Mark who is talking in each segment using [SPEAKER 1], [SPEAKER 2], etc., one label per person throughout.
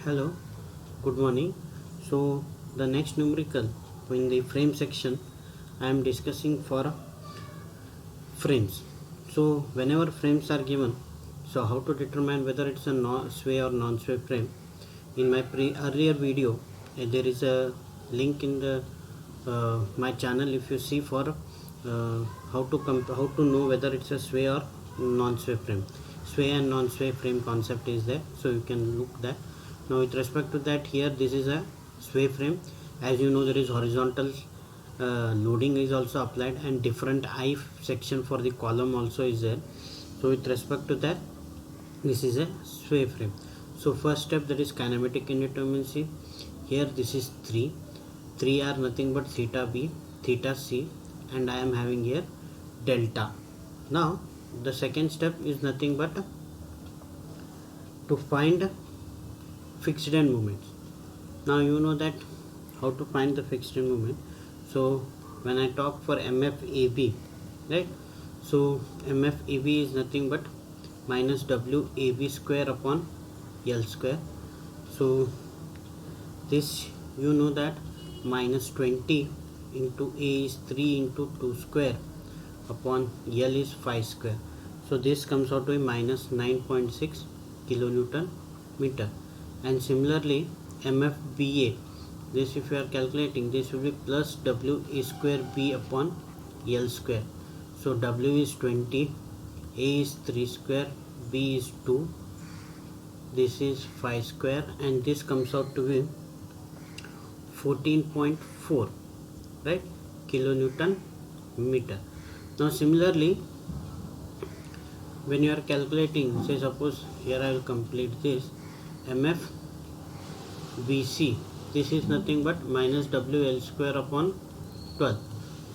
[SPEAKER 1] Hello, good morning. So, the next numerical in the frame section, I am discussing for frames. So, whenever frames are given, so how to determine whether it's a sway or non-sway frame. In my earlier video, there is a link in the my channel. If you see for how to know whether it's a sway or non-sway frame, sway and non-sway frame concept is there, so you can look that. Now with respect to that, here this is a sway frame. As you know, there is horizontal loading is also applied, and different I section for the column also is there. So with respect to that, this is a sway frame. So first step, that is kinematic indeterminacy. Here this is 3 are nothing but theta b, theta c, and I am having here delta. Now the second step is nothing but to find fixed end moments. Now you know that how to find the fixed end moment. So when I talk for MFAB, right, so MFAB is nothing but minus WAB square upon L square. So this, you know that minus 20 into A is 3 into 2 square upon L is 5 square. So this comes out to be minus 9.6 kilonewton meter. And similarly MFBA, this if you are calculating, this will be plus WA square B upon L square. So W is 20, A is 3 square, B is 2, this is 5 square, and this comes out to be 14.4, right, kilonewton meter. Now similarly, when you are calculating, say suppose here I will complete this MFBC, this is nothing but minus WL square upon 12.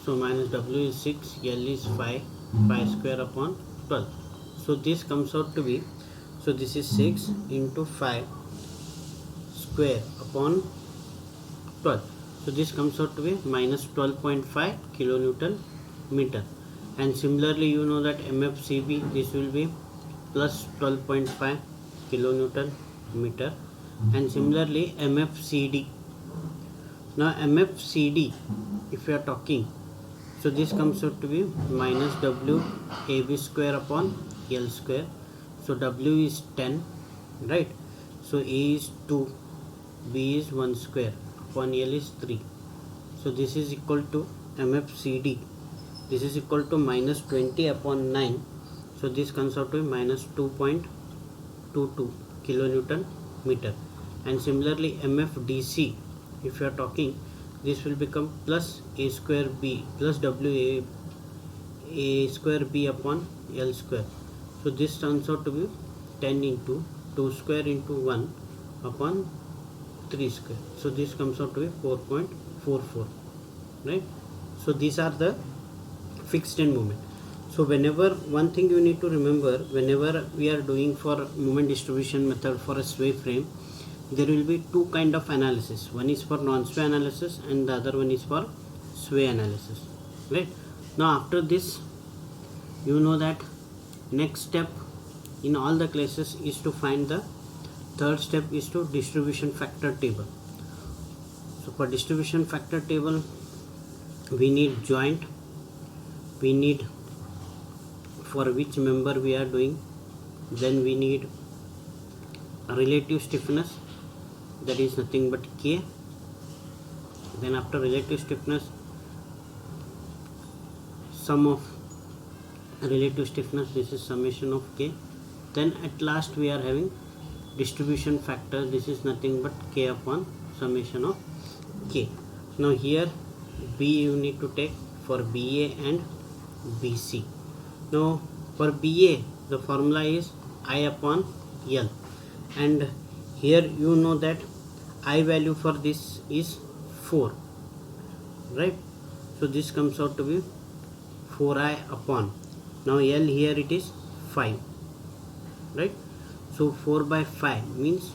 [SPEAKER 1] So minus W is 6, L is 5, 5 square upon 12. So this comes out to be, so this is 6 into 5 square upon 12. So this comes out to be minus 12.5 kilonewton meter. And similarly, you know that MFCB, this will be plus 12.5 kilonewton meter. And similarly MFCD. Now MFCD, if you are talking, so this comes out to be minus WAB square upon L square. So W is 10, right? So A is 2, B is 1 square upon L is 3. So this is equal to MFCD. This is equal to minus 20 upon 9. So this comes out to be minus 2.22 kilonewton meter. And similarly MFDC, if you are talking, this will become plus A square B plus WA A square B upon L square. So this turns out to be 10 into 2 square into 1 upon 3 square. So this comes out to be 4.44, right? So these are the fixed end moment. So whenever, one thing you need to remember, whenever we are doing for moment distribution method for a sway frame, there will be two kind of analysis. One is for non-sway analysis and the other one is for sway analysis, right? Now after this, you know that next step in all the cases is to find the third step is to distribution factor table. So for distribution factor table, we need joint, we need for which member we are doing, then we need relative stiffness, that is nothing but K. Then after relative stiffness, sum of relative stiffness, this is summation of K. Then at last we are having distribution factor, this is nothing but K upon summation of K. Now here B you need to take for BA and BC. Now for BA the formula is I upon L, and here you know that I value for this is 4, right? So this comes out to be 4I upon, now L here it is 5, right? So 4 by 5 means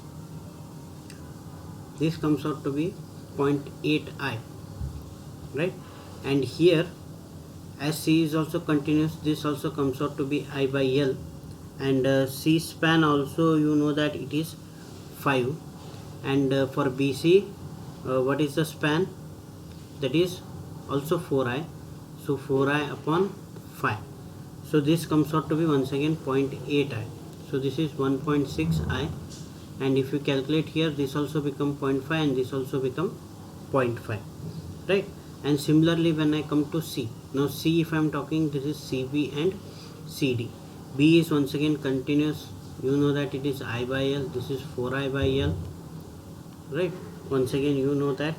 [SPEAKER 1] this comes out to be 0.8I, right? And here as C is also continuous, this also comes out to be I by L, and C span also you know that it is 5, and for BC, what is the span? That is also 4i, so 4i upon 5. So this comes out to be once again 0.8i. So this is 1.6i, and if you calculate here, this also become 0.5 and this also become 0.5, right? And similarly when I come to C, now C, if I am talking, this is CB and CD. B is once again continuous, you know that it is I by L, this is 4i by L, right? Once again you know that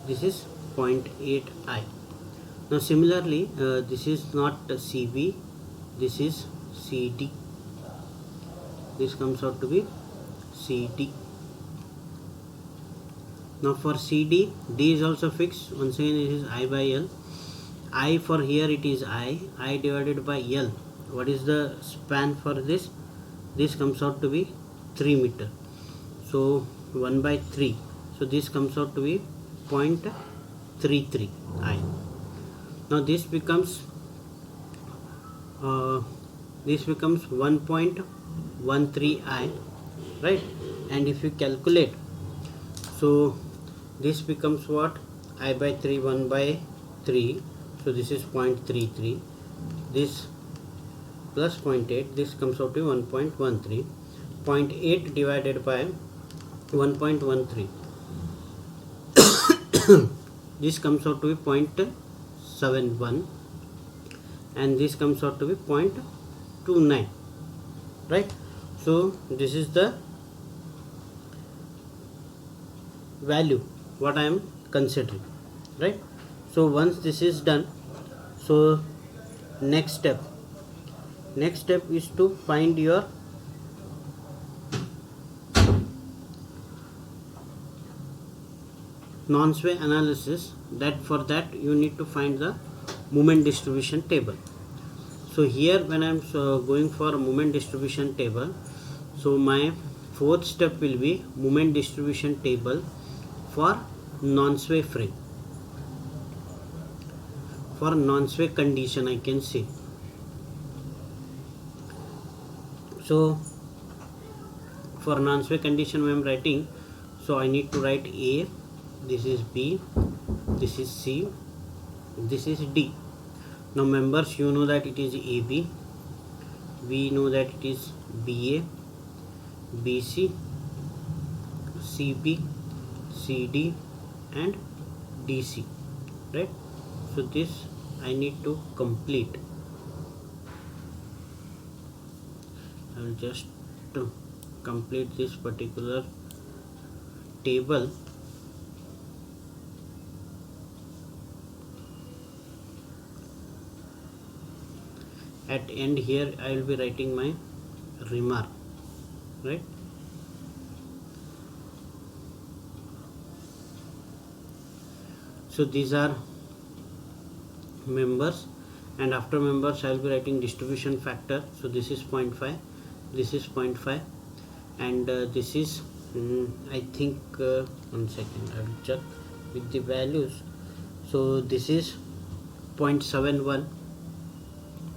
[SPEAKER 1] this is 0.8i. Now similarly, this is not CB, this is CD, this comes out to be CD. Now for CD, D is also fixed, once again it is I by L. I for here it is I divided by L. What is the span for this? This comes out to be 3 meter. So 1 by 3. So this comes out to be 0.33 I. Now this becomes 1.13 I, right? And if you calculate, so this becomes what? I by 3, 1 by 3, so this is 0.33, this plus 0.8, this comes out to 1.13, 0.8 divided by 1.13, this comes out to be 0.71, and this comes out to be 0.29, right? So this is the value what I am considering, right? So once this is done, so next step is to find your non-sway analysis. That for that you need to find the moment distribution table. So here when I am going for a moment distribution table, so my fourth step will be moment distribution table for non-sway frame, for non-sway condition I can say. So for non-sway condition when I am writing, so I need to write A, this is B, this is C, this is D. Now members, you know that it is AB, we know that it is BA, BC, CB, CD and DC, right? So this I need to complete. I will just complete this particular table. At end here I will be writing my remark, right? So these are members, and after members I will be writing distribution factor. So this is 0.5, this is 0.5, and this is I think 1 second, I will check with the values. So this is 0.71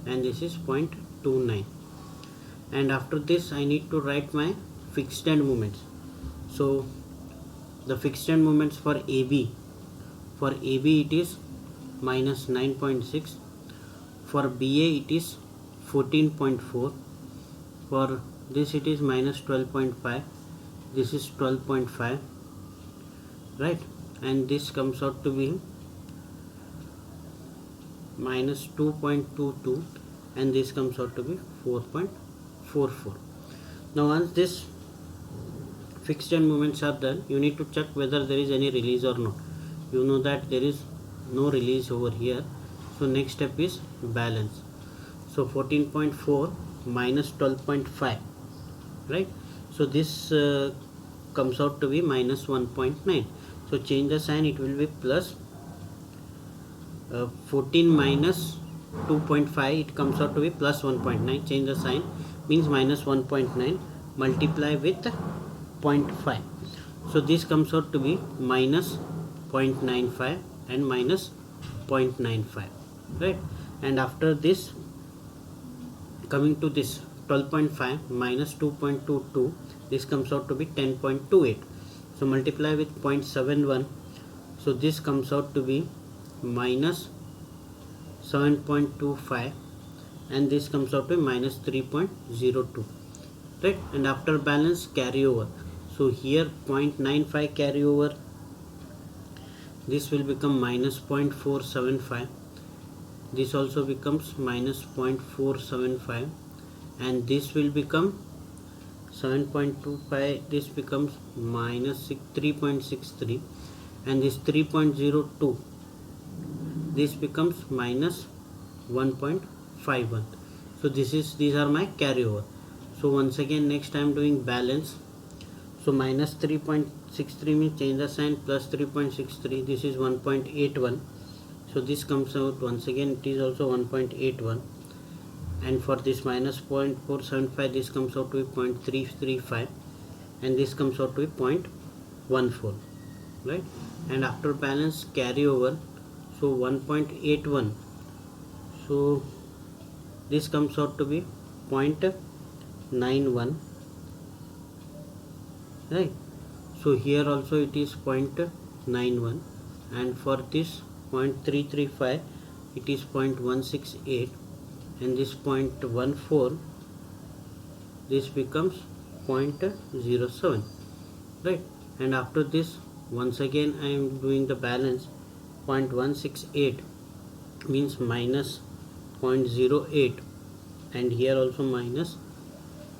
[SPEAKER 1] and this is 0.29, and after this I need to write my fixed end moments. So the fixed end moments for AB, it is minus 9.6, for BA it is 14.4, for this it is minus 12.5, this is 12.5, right? And this comes out to be minus 2.22, and this comes out to be 4.44. Now once this fixed end moments are done, you need to check whether there is any release or not. You know that there is no release over here. So next step is balance. So 14.4 minus 12.5, right? So this comes out to be minus 1.9. So change the sign, it will be plus 14 minus 2.5, it comes out to be plus 1.9. Change the sign, means minus 1.9, multiply with 0.5. So this comes out to be minus 0.95 and minus 0.95, right? And after this, coming to this 12.5 minus 2.22, this comes out to be 10.28. So multiply with 0.71. So this comes out to be minus 7.25, and this comes out to be minus 3.02, right? And after balance, carry over. So here 0.95 carry over, this will become minus 0.475, this also becomes minus 0.475, and this will become 7.25, this becomes minus 3.63, and this 3.02, this becomes minus 1.51. So these are my carryover. So once again, next I am doing balance. So minus 3.63 means change the sign, plus 3.63, this is 1.81. So this comes out, once again it is also 1.81, and for this minus 0.475, this comes out to be 0.335, and this comes out to be 0.14, right? And after balance, carry over. So 1.81, so this comes out to be 0.91, right? So here also it is 0.91, and for this 0.335, it is 0.168, and this 0.14, this becomes 0.07, right? And after this, once again I am doing the balance. 0.168 means minus 0.08, and here also minus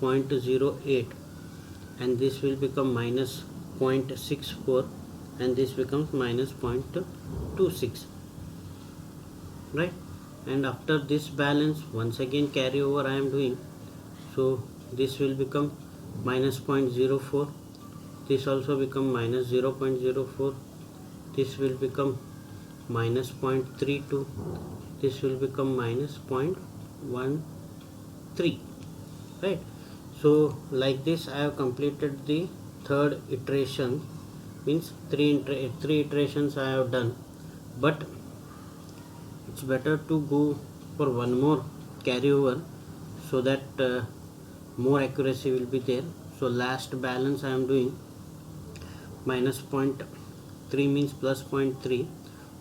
[SPEAKER 1] 0.08, and this will become minus 0.64, and this becomes minus 0.26, right? And after this balance, once again carry over I am doing. So this will become minus 0.04, this also become minus 0.04, this will become minus 0.32, this will become minus 0.13, right? So like this I have completed the third iteration, means three iterations I have done, but it's better to go for one more carryover so that more accuracy will be there. So last balance I am doing minus 0.3 means plus 0.3,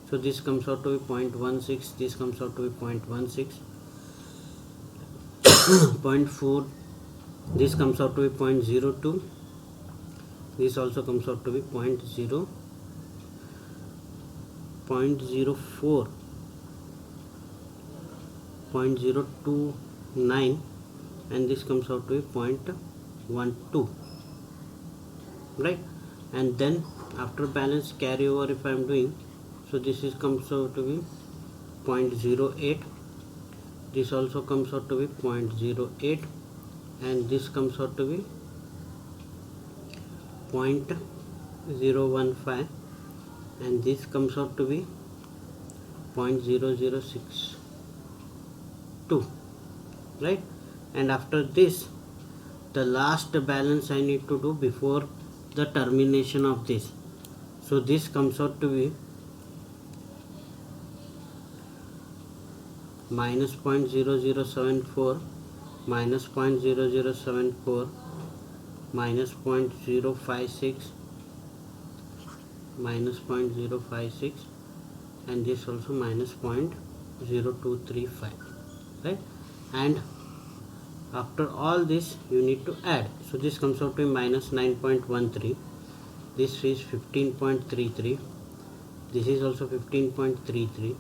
[SPEAKER 1] so this comes out to be 0.16, this comes out to be 0.16, 0.4, this comes out to be 0.02, this also comes out to be 0.04, 0.029, and this comes out to be 0.12, right? And then after balance, carry over if I am doing, so this is comes out to be 0.08, this also comes out to be 0.08, and this comes out to be 0.015, and this comes out to be 0.0062, right? And after this, the last balance I need to do before the termination of this. So this comes out to be minus 0.0074, minus 0.0074, minus 0.056, minus 0.056, and this also minus 0.0235, right? And after all this you need to add. So this comes out to be minus 9.13, this is 15.33, this is also 15.33,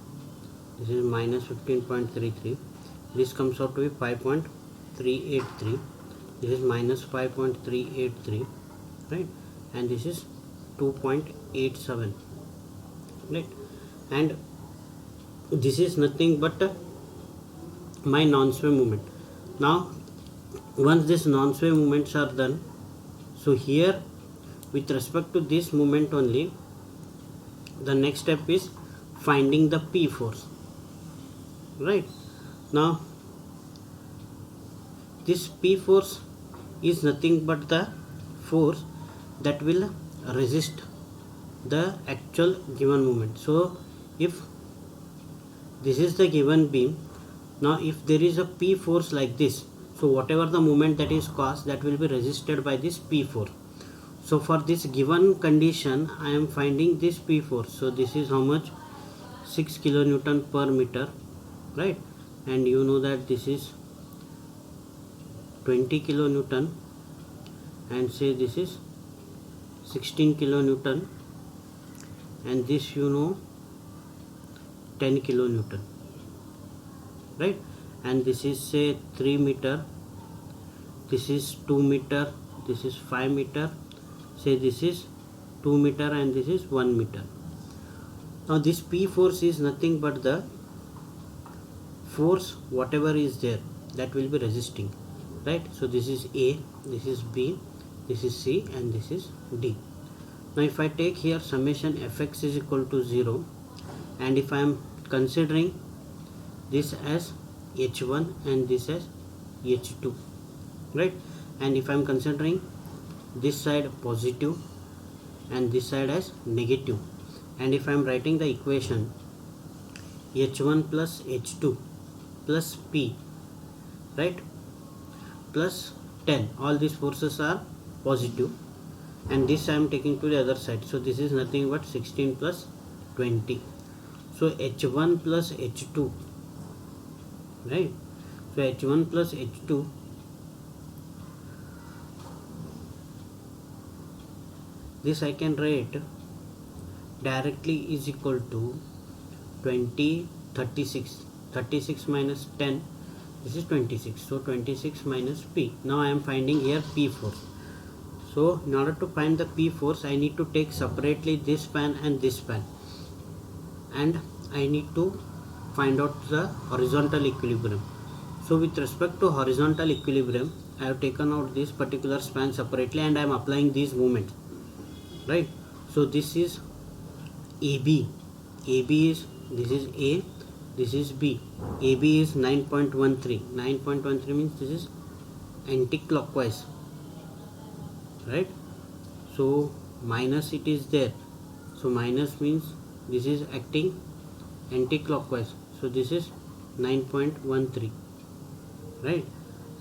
[SPEAKER 1] this is minus 15.33, this comes out to be 5.383, this is minus 5.383, right? And this is 2.87, right? And this is nothing but my non-sway movement. Now once these non-sway movements are done, so here with respect to this movement only, the next step is finding the P force, right? Now this P force is nothing but the force that will resist the actual given movement. So if this is the given beam, now if there is a P force like this, so whatever the movement that is caused, that will be resisted by this P force. So for this given condition I am finding this P force. So this is how much? 6 kilonewton per meter, right? And you know that this is 20 kilonewton, and say this is 16 kilonewton, and this you know 10 kilonewton, right? And this is say 3 meter, this is 2 meter, this is 5 meter, say this is 2 meter, and this is 1 meter. Now this P force is nothing but the force whatever is there that will be resisting, right? So this is A, this is B, this is C, and this is D. Now if I take here summation Fx is equal to 0, and if I am considering this as H1 and this as H2, right? And if I am considering this side positive and this side as negative, and if I am writing the equation H1 plus H2 plus P, right, plus 10, all these forces are positive, and this I am taking to the other side. So this is nothing but 16 plus 20. So H1 plus H2, right? So H1 plus H2, this I can write directly is equal to 20, 36. 36 minus 10, this is 26. So 26 minus P. Now I am finding here P force. So in order to find the P force, I need to take separately this span and this span, and I need to find out the horizontal equilibrium. So with respect to horizontal equilibrium, I have taken out this particular span separately, and I am applying these moments, right? So this is AB. AB is, this is A, this is B. AB is 9.13. 9.13 means this is anti-clockwise, right? So minus it is there. So minus means this is acting anti-clockwise. So this is 9.13, right?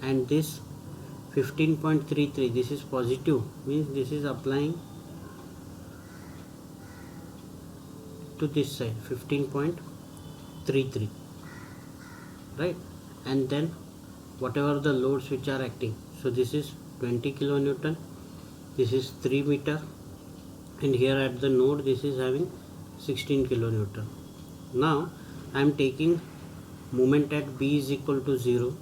[SPEAKER 1] And this 15.33, this is positive, means this is applying to this side, 15.33, right? And then whatever the loads which are acting, so this is 20 kilonewton, this is 3 meter, and here at the node this is having 16 kilonewton. Now I am taking moment at B is equal to 0,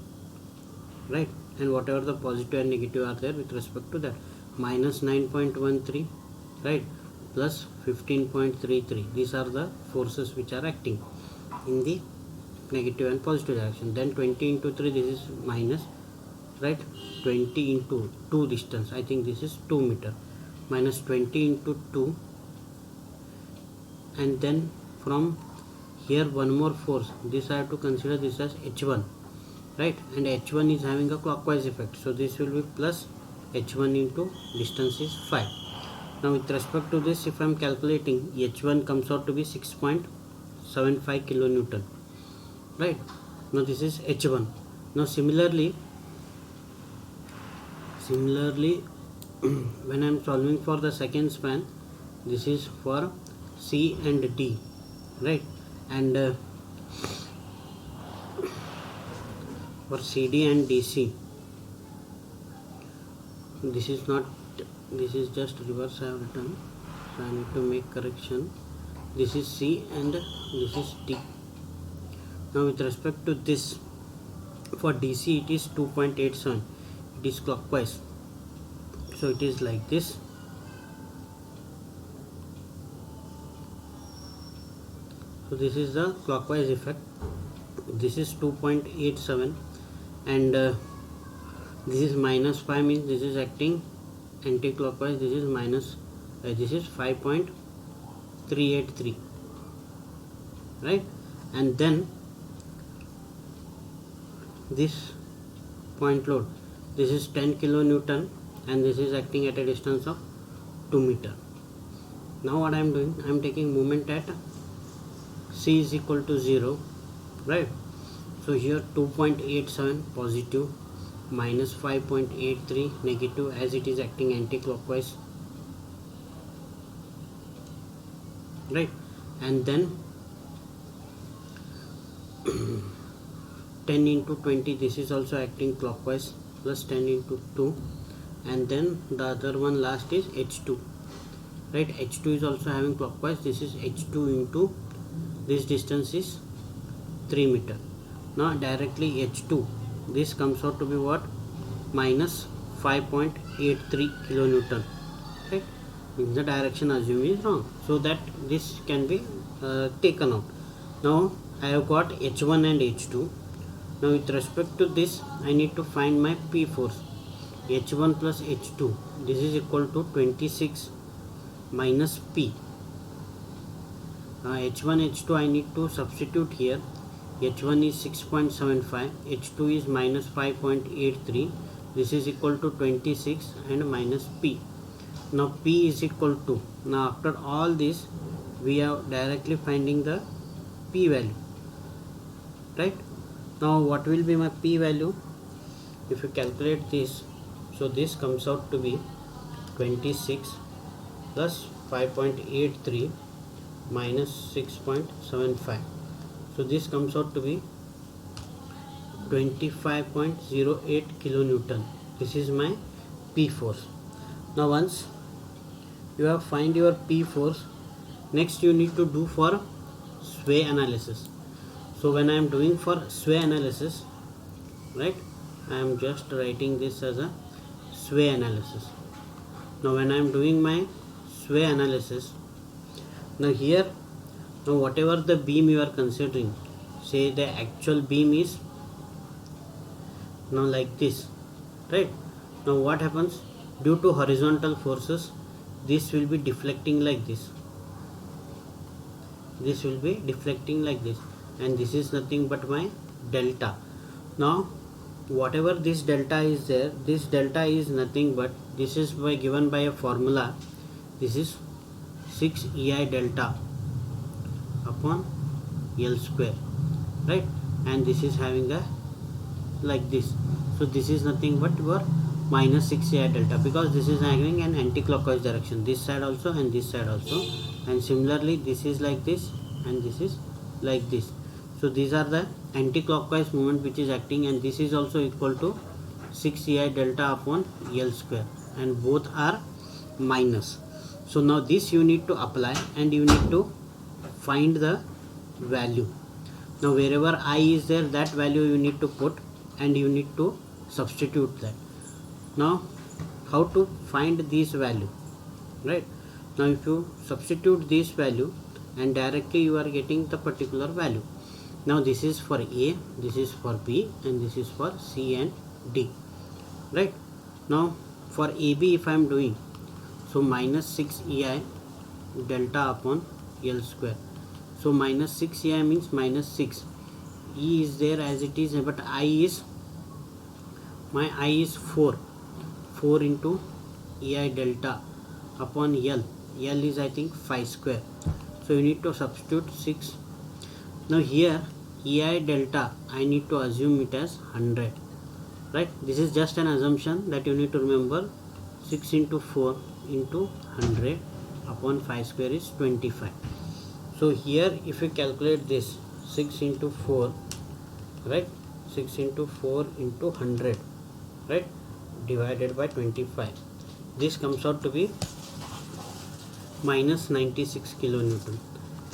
[SPEAKER 1] right? And whatever the positive and negative are there with respect to that, minus 9.13, right, plus 15.33. These are the forces which are acting in the negative and positive direction. Then 20 into 3, this is minus, right? 20 into 2 distance, I think this is 2 meter, minus 20 into 2, and then from here one more force, this I have to consider this as H1, right? And H1 is having a clockwise effect, so this will be plus H1 into distance is 5. Now with respect to this, if I am calculating, H1 comes out to be 6.75 kilonewton, right? Now this is H1. Now similarly when I am solving for the second span, this is for C and D, right? And for CD and DC, this is not, this is just reverse I have written, so I need to make correction. This is C and this is D. Now with respect to this, for DC it is 2.87, it is clockwise, so it is like this. So this is the clockwise effect, this is 2.87, and this is minus 5, means this is acting anti-clockwise, this is minus, this is 5.383, right? And then this point load, this is 10 kilonewton, and this is acting at a distance of 2 meter. Now what I am doing, I am taking moment at C is equal to 0, right? So here 2.87 positive, minus 5.83 negative, as it is acting anti-clockwise, right? And then 10 into 20, this is also acting clockwise, plus 10 into 2, and then the other one last is h2, right? h2 is also having clockwise. This is h2 into this distance is 3 meter. Now directly h2, this comes out to be what? Minus 5.83 kilonewton, right? In the direction assumed is wrong, so that this can be taken out. Now I have got h1 and h2. Now with respect to this, I need to find my P force. h1 plus h2, this is equal to 26 minus P. h1 h2 I need to substitute here. h1 is 6.75, h2 is minus 5.83, this is equal to 26 and minus P. Now P is equal to, now after all this we are directly finding the P value, right? Now what will be my P value? If you calculate this, so this comes out to be 26 plus 5.83 minus 6.75. So this comes out to be 25.08 kilonewton. This is my P force. Now once you have find your P force, next you need to do for sway analysis. So when I am doing for sway analysis, right, I am just writing this as a sway analysis. Now when I am doing my sway analysis, now here, now whatever the beam you are considering, say the actual beam is now like this, right? Now what happens? Due to horizontal forces, this will be deflecting like this. This will be deflecting like this, and this is nothing but my delta. Now whatever this delta is there, this delta is nothing but, this is given by a formula. This is 6 EI delta upon L square, right? And this is having a like this. So this is nothing but your minus 6 EI delta, because this is having an anti-clockwise direction, this side also and this side also, and similarly this is like this and this is like this. So these are the anti-clockwise movement which is acting, and this is also equal to 6 EI delta upon L square, and both are minus. So now this you need to apply and you need to find the value. Now wherever I is there, that value you need to put and you need to substitute that. Now how to find this value, right? Now if you substitute this value, and directly you are getting the particular value. Now this is for A, this is for B, and this is for C and D, right? Now for AB if I am doing, so minus 6 EI delta upon L square. So minus 6 EI means minus 6. E is there as it is, but I is, my I is 4 into EI delta upon L. L is I think 5 square. So you need to substitute 6. Now here EI delta I need to assume it as 100, right? This is just an assumption that you need to remember. 6 into 4 into 100 upon 5 square is 25. So here if you calculate this, 6 into 4, right, 6 into 4 into 100, right, divided by 25, this comes out to be minus 96 kilonewton.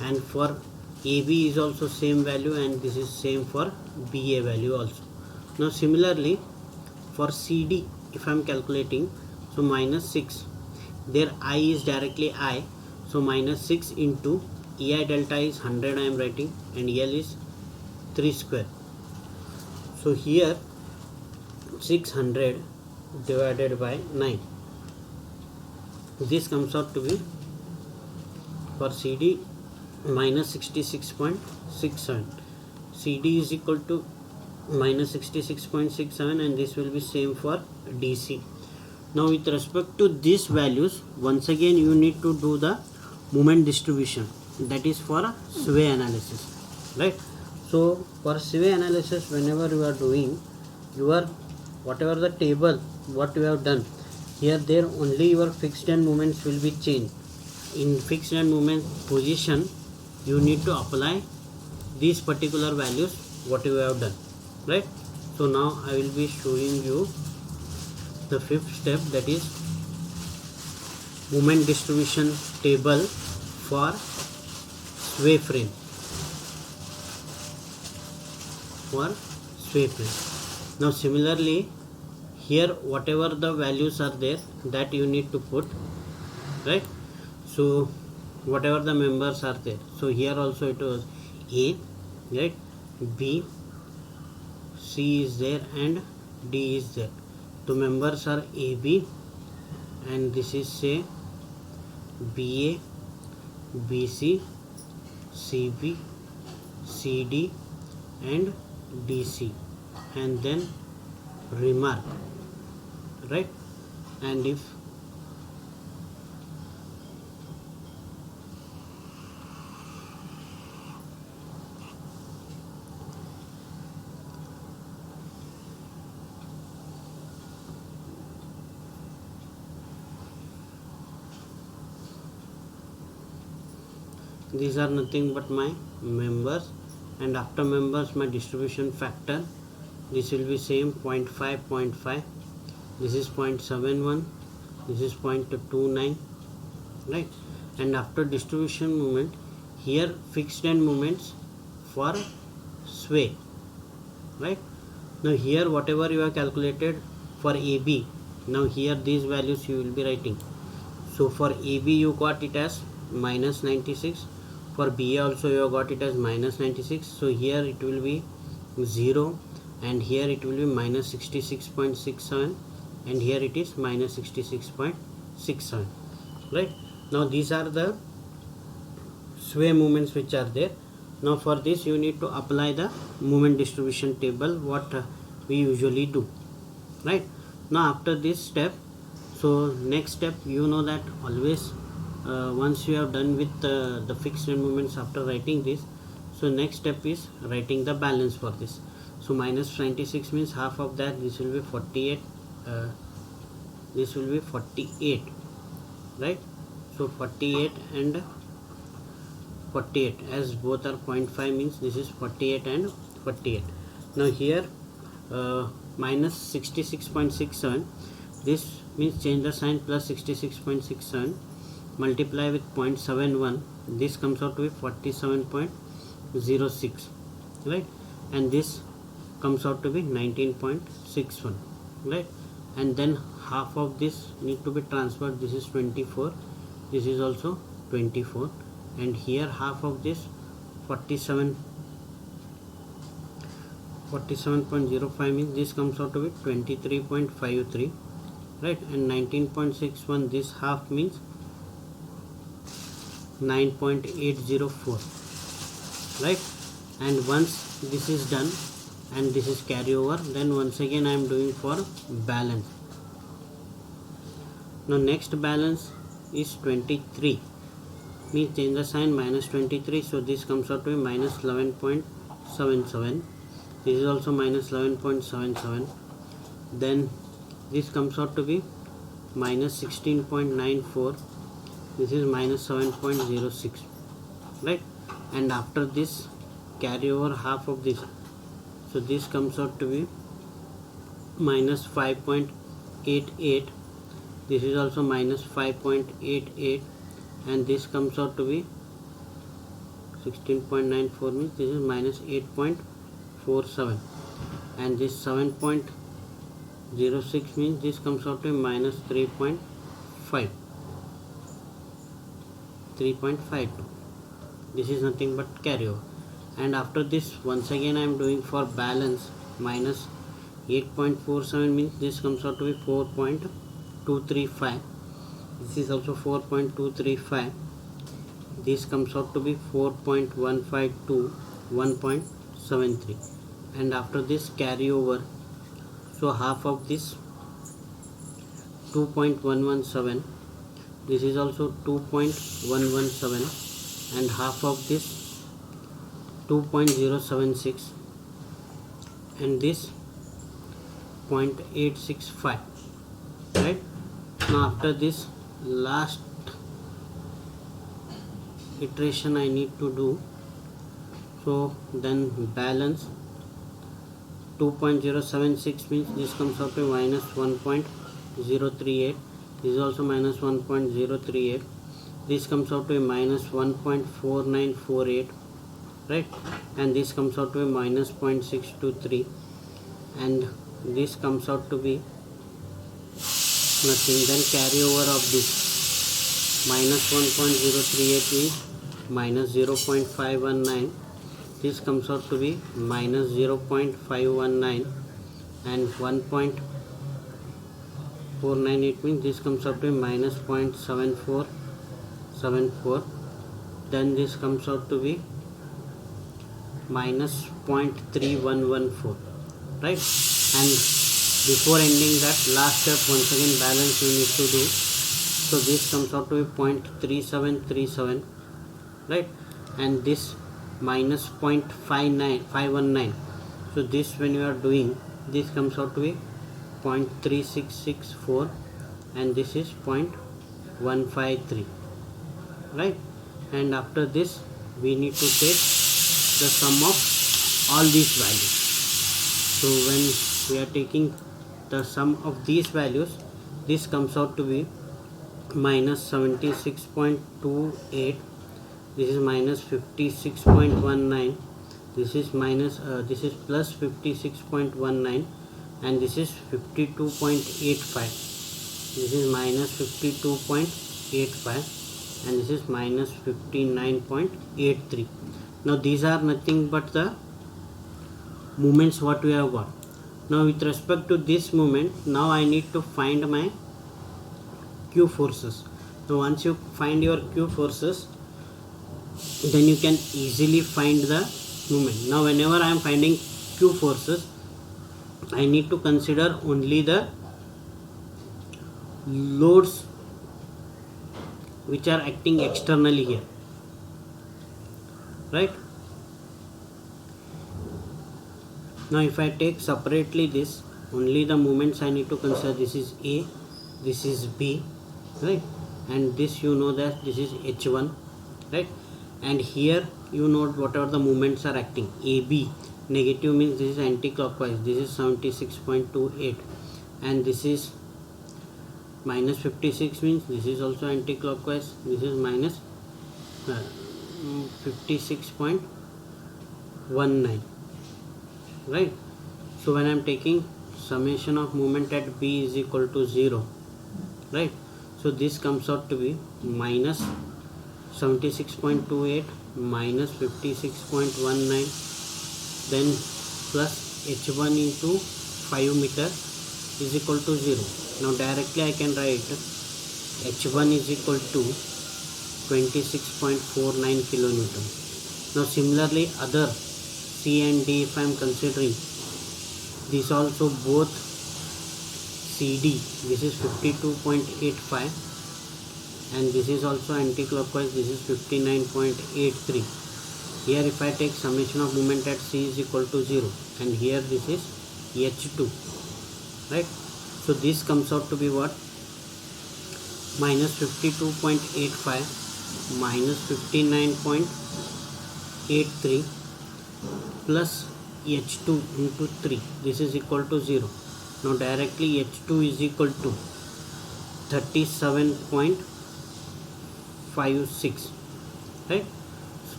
[SPEAKER 1] And for AB is also same value, and this is same for BA value also. Now similarly for CD if I am calculating, so minus 6, there I is directly I, so minus 6 into EI delta is 100 I am writing, and L is 3 square. So here 600 divided by 9, this comes out to be for CD minus 66.67. CD is equal to minus 66.67, and this will be same for DC. Now with respect to these values, once again you need to do the moment distribution, that is for sway analysis, right? So for sway analysis, whenever you are doing your whatever the table what you have done here, there only your fixed end moments will be changed, in fixed end moment position you need to apply these particular values what you have done, right? So now I will be showing you the fifth step, that is moment distribution table for sway frame. Now similarly here whatever the values are there that you need to put, right? So whatever the members are there, so here also it was A, right, B, C is there and D is there. The members are AB and this is say BA, BC, CB, CD and DC, and then remark, right? And if these are nothing but my members, and after members my distribution factor, this will be same 0.5, this is 0.71, this is 0.29, right? And after distribution moment, here fixed end moments for sway, right? Now here whatever you have calculated for AB, now here these values you will be writing. So for AB you got it as minus 96, for BA also you have got it as minus 96, so here it will be 0 and here it will be minus 66.67 and here it is minus 66.67, right? Now these are the sway movements which are there. Now for this you need to apply the moment distribution table what we usually do, right? Now after this step, so next step, you know that always once you have done with the fixed end moments after writing this, so next step is writing the balance for this. So minus 96 means half of that, this will be 48, this will be 48, right? So 48 and 48 as both are 0.5 means this is 48 and 48. Now here minus 66.67, this means change the sign, plus 66.67 multiply with 0.71, this comes out to be 47.06, right? And this comes out to be 19.61, right? And then half of this need to be transferred, this is 24, this is also 24, and here half of this 47.05 means this comes out to be 23.53, right? And 19.61, this half means 9.804, right? And once this is done and this is carry over, then once again I am doing for balance. Now next balance is 23, means change the sign, minus 23, so this comes out to be minus 11.77, this is also minus 11.77, then this comes out to be minus 16.94, this is minus 7.06, right? And after this carry over half of this, so this comes out to be minus 5.88, this is also minus 5.88, and this comes out to be 16.94 means this is minus 8.47, and this 7.06 means this comes out to be minus 3.52. This is nothing but carryover. And after this once again I am doing for balance, minus 8.47 means this comes out to be 4.235, this is also 4.235, this comes out to be 4.152, 1.73, and after this carry over, so half of this 2.117, this is also 2.117, and half of this 2.076, and this 0.865, right? Now after this last iteration I need to do. So then balance 2.076 means this comes out to minus 1.038. This is also minus 1.038. This comes out to a minus 1.4948, right? And this comes out to a minus 0.623, and this comes out to be nothing. Then carry over of this minus 1.038 means minus 0.519. This comes out to be minus 0.519, and 1.498 means this comes out to be minus 0.7474. Then this comes out to be minus 0.3114, right? And before ending that last step, once again balance you need to do. So this comes out to be 0.3737, right? And this minus 0.519. So this, when you are doing, this comes out to be 0.3664, and this is 0.153, right? And after this we need to take the sum of all these values. So when we are taking the sum of these values, this comes out to be minus 76.28, this is minus 56.19, this is minus plus 56.19, and this is 52.85, this is minus 52.85, and this is minus 59.83. Now these are nothing but the moments what we have got. Now with respect to this moment, now I need to find my Q forces. So once you find your Q forces, then you can easily find the moment. Now whenever I am finding Q forces, I need to consider only the loads which are acting externally here, right? Now if I take separately this, only the moments I need to consider. This is A, this is B, right? And this, you know that this is H1, right? And here you note whatever the moments are acting. AB negative means this is anti-clockwise, this is 76.28, and this is minus 56 means this is also anti-clockwise, this is minus 56.19, right? So when I am taking summation of moment at B is equal to 0, right? So this comes out to be minus 76.28 minus 56.19, then plus H1 into 5 meter is equal to 0. Now directly I can write H1 is equal to 26.49 kilonewton. Now similarly other C and D, if I am considering, this also both CD, this is 52.85, and this is also anti-clockwise, this is 59.83. Here if I take summation of moment at C is equal to 0, and here this is H2, right? So this comes out to be what? Minus 52.85 minus 59.83 plus H2 into 3, this is equal to 0. Now directly H2 is equal to 37.56, right,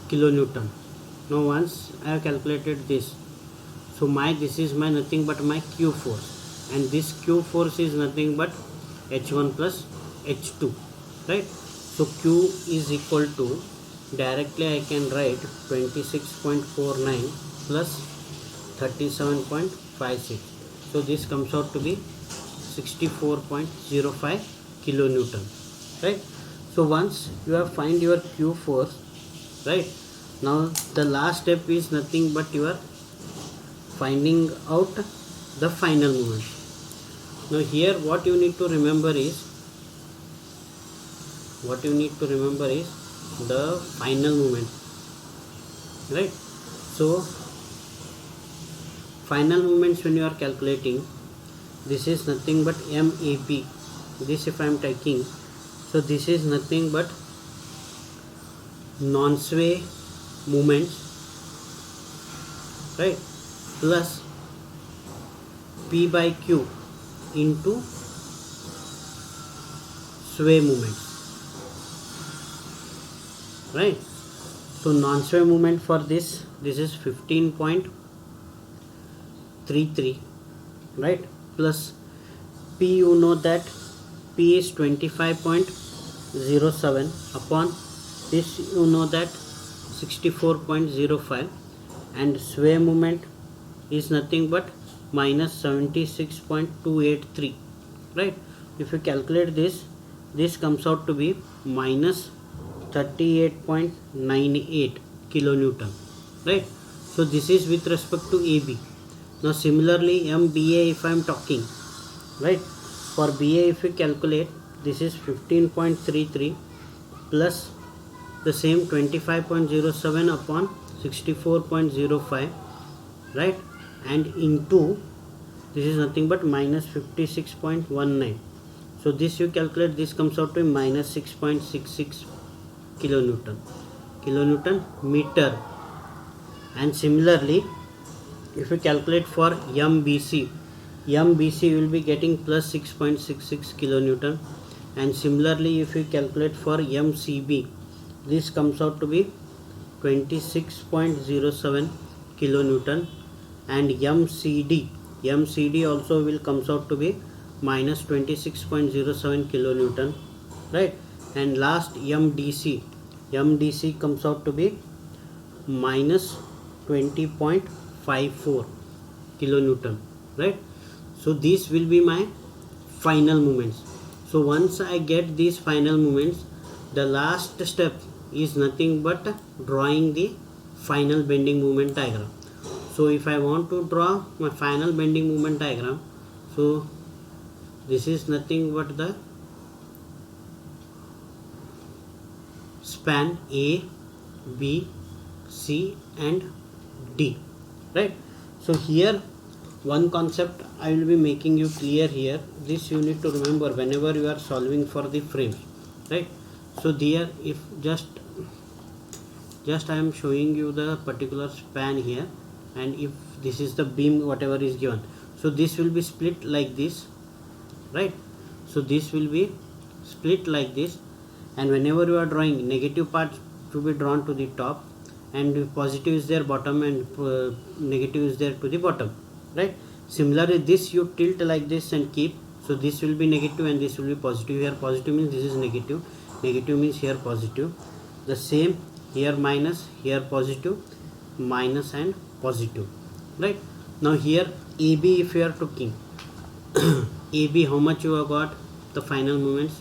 [SPEAKER 1] kilonewton. Now once I have calculated this, so this is my nothing but my Q force, and this Q force is nothing but H1 plus H2, right? So Q is equal to, directly I can write 26.49 plus 37.56. So this comes out to be 64.05 kilonewton, right? So once you have find your Q force, right, now the last step is nothing but you are finding out the final moment. Now here what you need to remember is the final moment, right? So final moments when you are calculating, this is nothing but MAP. This if I am taking, so this is nothing but non-sway moments, right, plus P by Q into sway moments, right. So non-sway moment for this is 15.33, right, plus P, you know that P is 25.07 upon this, you know that 64.05, and sway moment is nothing but minus 76.283, right. If you calculate this comes out to be minus 38.98 kilonewton, right. So this is with respect to AB. Now similarly MBA, if I am talking, right, for BA if you calculate, this is 15.33 plus the same 25.07 upon 64.05, right, and into this is nothing but minus 56.19. So this you calculate, this comes out to minus 6.66 kilonewton meter. And similarly if you calculate for MBC will be getting plus 6.66 kilonewton, and similarly if you calculate for MCB, this comes out to be 26.07 kilonewton, and MCD also will comes out to be minus 26.07 kilonewton, right. And last MDC comes out to be minus 20.54 kilonewton, right. So these will be my final moments. So once I get these final moments, the last step is nothing but drawing the final bending moment diagram. So if I want to draw my final bending moment diagram, so this is nothing but the span A, B, C and D, right. So here one concept I will be making you clear here. This you need to remember whenever you are solving for the frames, right. So there, if just I am showing you the particular span here, and if this is the beam whatever is given, so this will be split like this, right. So this will be split like this, and whenever you are drawing, negative part to be drawn to the top, and positive is there bottom, and negative is there to the bottom, right. Similarly this you tilt like this and keep, so this will be negative and this will be positive. Here positive means this is negative, negative means here positive, the same here minus, here positive, minus and positive, right. Now here AB, if you are taking AB, how much you have got the final moments?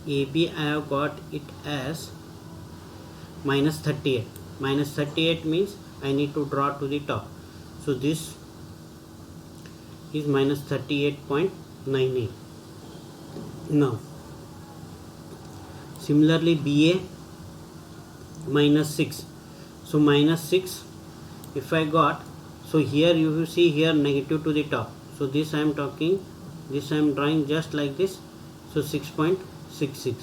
[SPEAKER 1] AB I have got it as minus 38. Minus 38 means I need to draw to the top, so this is minus 38.98. Now similarly BA minus 6, so minus 6 if I got, so here you will see here negative to the top, so this I am talking, this I am drawing just like this, so 6.66,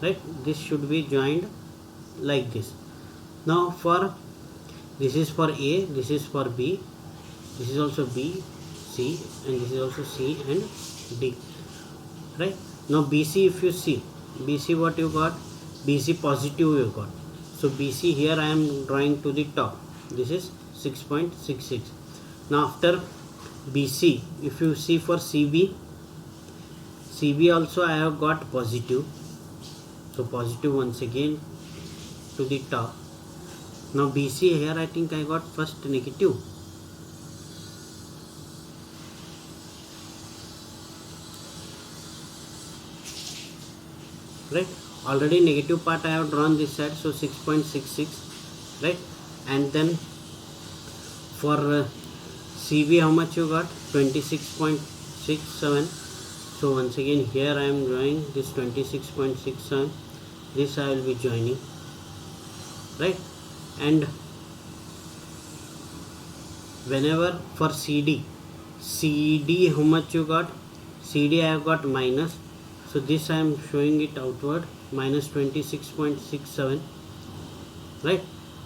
[SPEAKER 1] right. This should be joined like this. Now for this is for A, this is for B, this is also B, C, and this is also C and D, right. Now BC, if you see BC, what you got? BC positive you got, so BC here I am drawing to the top, this is 6.66. now after BC, if you see for CB also I have got positive, so positive once again to the top. Now BC here I think I got first negative, right. Already negative part I have drawn this side, so 6.66, right. And then for CB how much you got? 26.67. so once again here I am drawing this 26.67, this I will be joining, right. And whenever for CD how much you got? CD I have got minus So this I am showing it outward, minus 26.67, right?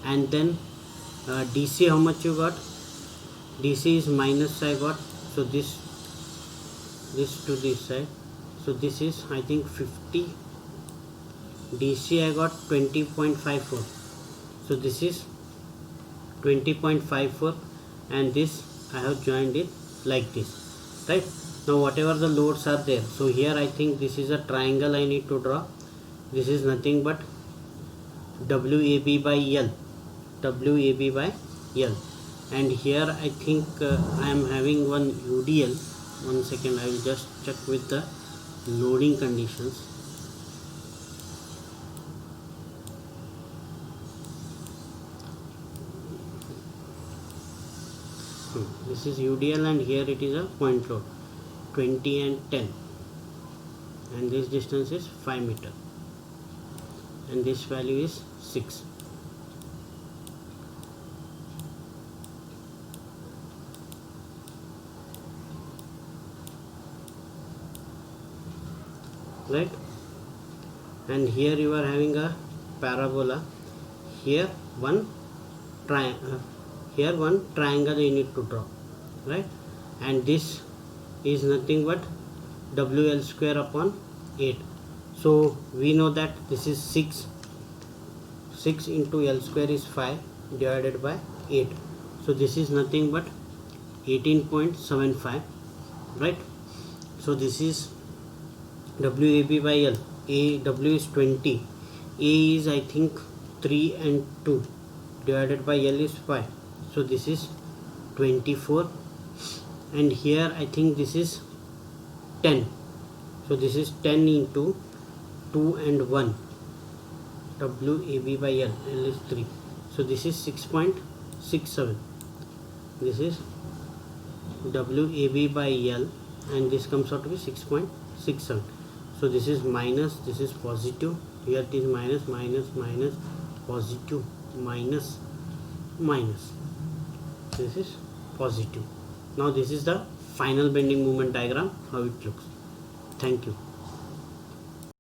[SPEAKER 1] And then DC, how much you got? DC is minus I got, so this to this side, so this is I think 50. DC I got 20.54, so this is 20.54, and this I have joined it like this, right? Now whatever the loads are there, so here I think this is a triangle I need to draw. This is nothing but WAB by L, WAB by L, and here I think I am having one UDL. One second, I will just check with the loading conditions. This is UDL, and here it is a point load 20 and 10, and this distance is 5 meter, and this value is 6. Right? And here you are having a parabola. Here one triangle you need to draw, right? And this is nothing but WL square upon 8. So we know that this is 6 into L square is 5 divided by 8. So this is nothing but 18.75, right? So this is WAB by L. W is 20, A is I think 3 and 2 divided by L is 5, so this is 24, and here I think this is 10, so this is 10 into 2 and 1, WAB by L, L is 3, so this is 6.67, this is WAB by L, and this comes out to be 6.67. So this is minus, this is positive, here it is minus, minus, minus, positive, minus, minus, this is positive. Now this is the final bending moment diagram, how it looks. Thank you.